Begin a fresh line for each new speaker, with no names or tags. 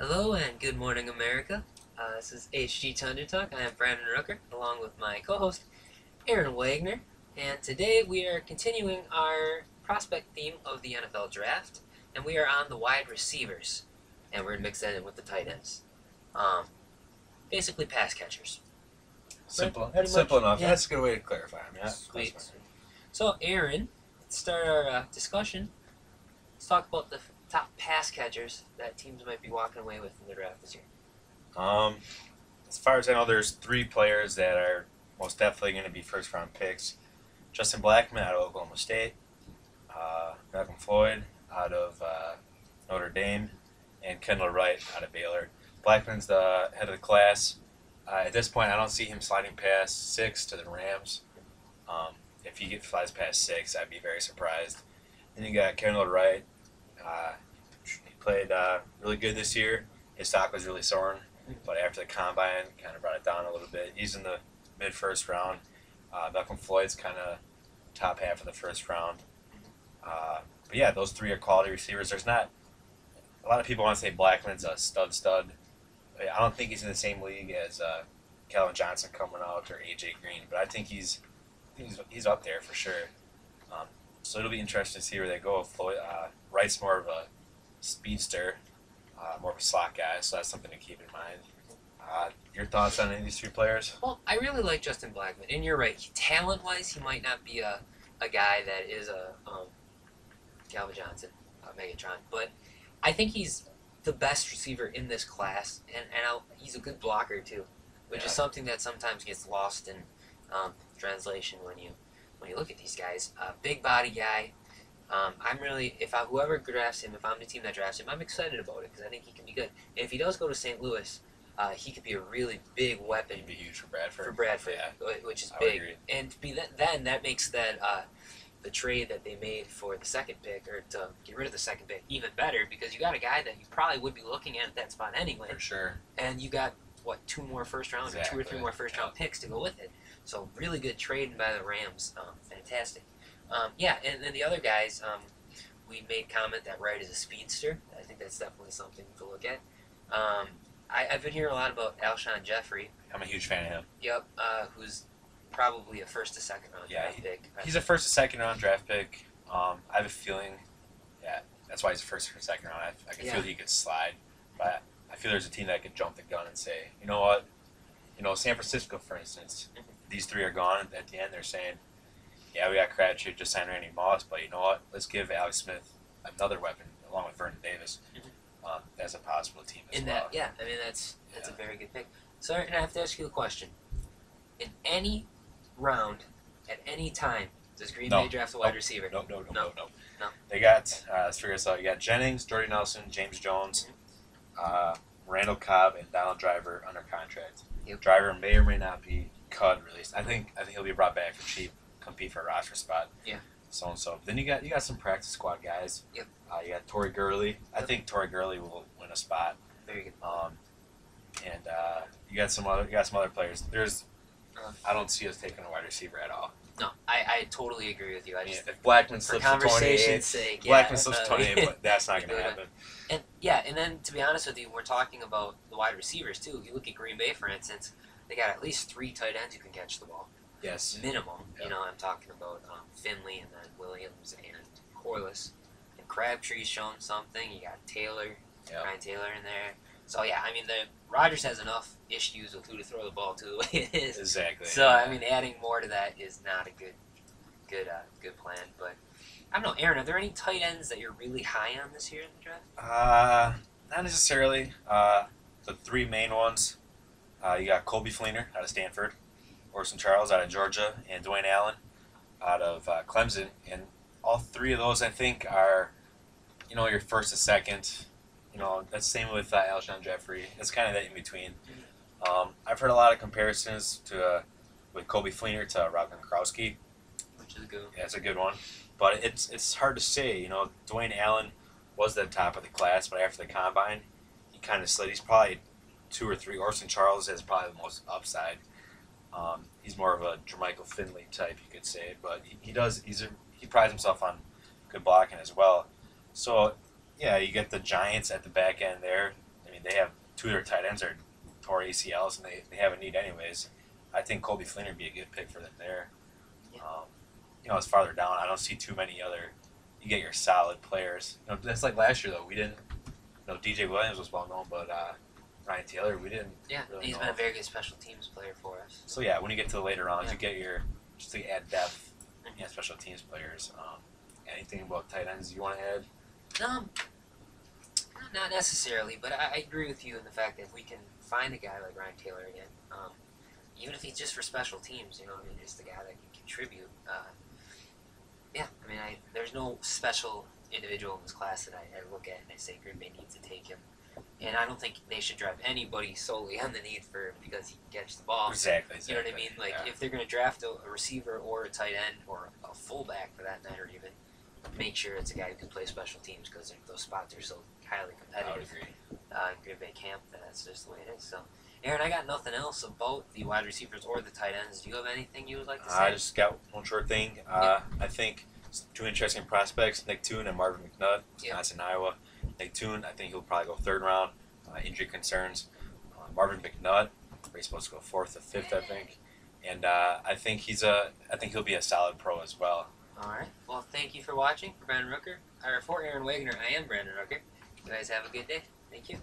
Hello and good morning, America. This is HG Thunder Talk. I am Brandon Rucker, along with my co-host Aaron Wagner, and today we are continuing our prospect theme of the NFL Draft, and we are on the wide receivers, and we're gonna mix that in with the tight ends. Um, Basically pass catchers.
Simple.
Pretty
That's simple
much,
enough.
yeah.
That's a good way to clarify. I mean,
Sweet. So, Aaron, let's start our discussion. Let's talk about the top pass catchers that teams might be walking away with in the draft this year.
um, as far as I know, there's three players that are most definitely going to be first round picks. Justin Blackman out of Oklahoma State, Malcolm Floyd out of Notre Dame, and Kendall Wright out of Baylor. Blackman's the head of the class. At this point, I don't see him sliding past 6 to the Rams. If he flies past 6, I'd be very surprised. Then you got Kendall Wright. He played really good this year. His stock was really soaring, but after the combine, kind of brought it down a little bit. He's in the mid-first round. Malcolm Floyd's kind of top half of the first round. But yeah, those three are quality receivers. There's not a lot of people want to say Blackman's a stud. I don't think he's in the same league as Calvin Johnson coming out or AJ Green, but I think he's up there for sure. So it'll be interesting to see where they go. Floyd, Wright's more of a speedster, more of a slot guy, so that's something to keep in mind. Your thoughts on any of these three players?
Well, I really like Justin Blackman, and you're right. Talent-wise, he might not be a guy that is a Calvin Johnson, Megatron, but I think he's the best receiver in this class, and he's a good blocker too, which is something that sometimes gets lost in translation when you look at these guys. Big body guy. I'm really, whoever drafts him, if I'm the team that drafts him, I'm excited about it because I think he can be good. And if he does go to St. Louis, he could be a really big weapon.
He'd be huge for Bradford.
Yeah. Which is
I would
big.
agree.
And to be then that makes that the trade that they made for the second pick, or to get rid of the second pick, even better because you got a guy that you probably would be looking at that spot anyway.
For sure.
And you got two more first round or 2 or 3 more first round picks to go with it. So really good trading by the Rams. Fantastic. And then the other guys, we made comment that Wright is a speedster. I think that's definitely something to look at. I've been hearing a lot about Alshon Jeffrey.
I'm a huge fan of him.
Yep, who's probably a first to second round draft pick.
He's a first to second round draft pick. I have a feeling, that's why he's a first or second round. I can feel he could slide, but I feel there's a team that could jump the gun and say, you know what, San Francisco, for instance, these three are gone. At the end, they're saying, yeah, we got Crabtree, just signed Randy Moss, but you know what, let's give Alex Smith another weapon along with Vernon Davis. As a possible team as well.
That's a very good pick. So I have to ask you a question. In any round, at any time, does Green Bay draft a wide receiver?
No.
No?
They got, let's figure this out. You got Jennings, Jordy Nelson, James Jones, Randall Cobb, and Donald Driver under contract.
Yep.
Driver may or may not be cut and released. I think he'll be brought back for cheap, compete for a roster spot.
Yeah.
So and so. Then you got some practice squad guys.
Yep.
You got Torrey Gurley. I think Torrey Gurley will win a spot.
Very good.
And you got some other players. I don't see us taking a wide receiver at all.
No, I totally agree with you. I just
if Blackman
for
slips to
conversation's
28,
sake,
Blackman slips to 28, but that's not going to happen.
And then to be honest with you, we're talking about the wide receivers too. If you look at Green Bay, for instance, they got at least 3 tight ends who can catch the ball.
Yes.
Minimum.
Yep.
I'm talking about Finley and then Williams and Corliss. And Crabtree's shown something. You got Taylor, Ryan Taylor in there. So the Rodgers has enough issues with who to throw the ball to the way it is.
Exactly.
So adding more to that is not a good plan. But I don't know, Aaron. Are there any tight ends that you're really high on this year in the draft?
Not necessarily. The 3 main ones. You got Colby Fleener out of Stanford, Orson Charles out of Georgia, and Dwayne Allen out of Clemson. And all 3 of those, I think, are, your first and second. That's the same with Alshon Jeffrey. It's kind of that in between. I've heard a lot of comparisons with Colby Fleener to Rob Gronkowski.
Which is good.
Yeah, it's a good one. But it's hard to say. Dwayne Allen was the top of the class, but after the combine, he kind of slid. He's probably 2 or 3. Orson Charles has probably the most upside. He's more of a Jermichael Finley type, you could say, but he prides himself on good blocking as well. So, yeah, you get the Giants at the back end there. mean, they have two of their tight ends are tore ACLs, and they have a need anyways. I think Colby Flynn would be a good pick for them there.
Yeah.
It's farther down. I don't see too many other. You get your solid players. That's like last year though. We didn't. DJ Williams was well known, but Ryan Taylor, we didn't.
Yeah,
really
he's
know.
been a very good special teams player for us.
So yeah, when you get to the later rounds,
Yeah.
you get your just to add depth. Special teams players. Anything about tight ends you want to add?
Not necessarily, but I agree with you in the fact that if we can find a guy like Ryan Taylor again, even if he's just for special teams, just a guy that can contribute. There's no special individual in this class that I look at and I say Green Bay needs to take him. And I don't think they should draft anybody solely on the need for him because he can catch the ball.
Exactly.
You know what I mean? Like, if they're going to draft a receiver or a tight end or a fullback for that matter even, make sure it's a guy who can play special teams because those spots are so highly
I would
competitive
agree.
in Green Bay camp. That's just the way it is. So, Aaron, I got nothing else about the wide receivers or the tight ends. Do you have anything you would like to say?
I just got one short thing. I think two interesting prospects, Nick Toon and Marvin McNutt, Wisconsin, Iowa. Nick Toon, I think he'll probably go third round. Injury concerns. Marvin McNutt, he's supposed to go fourth or fifth, I think. And I think he'll be a solid pro as well.
All right. Well, thank you for watching. For Brandon Rooker, or for Aaron Wagner, I am Brandon Rooker. You guys have a good day. Thank you.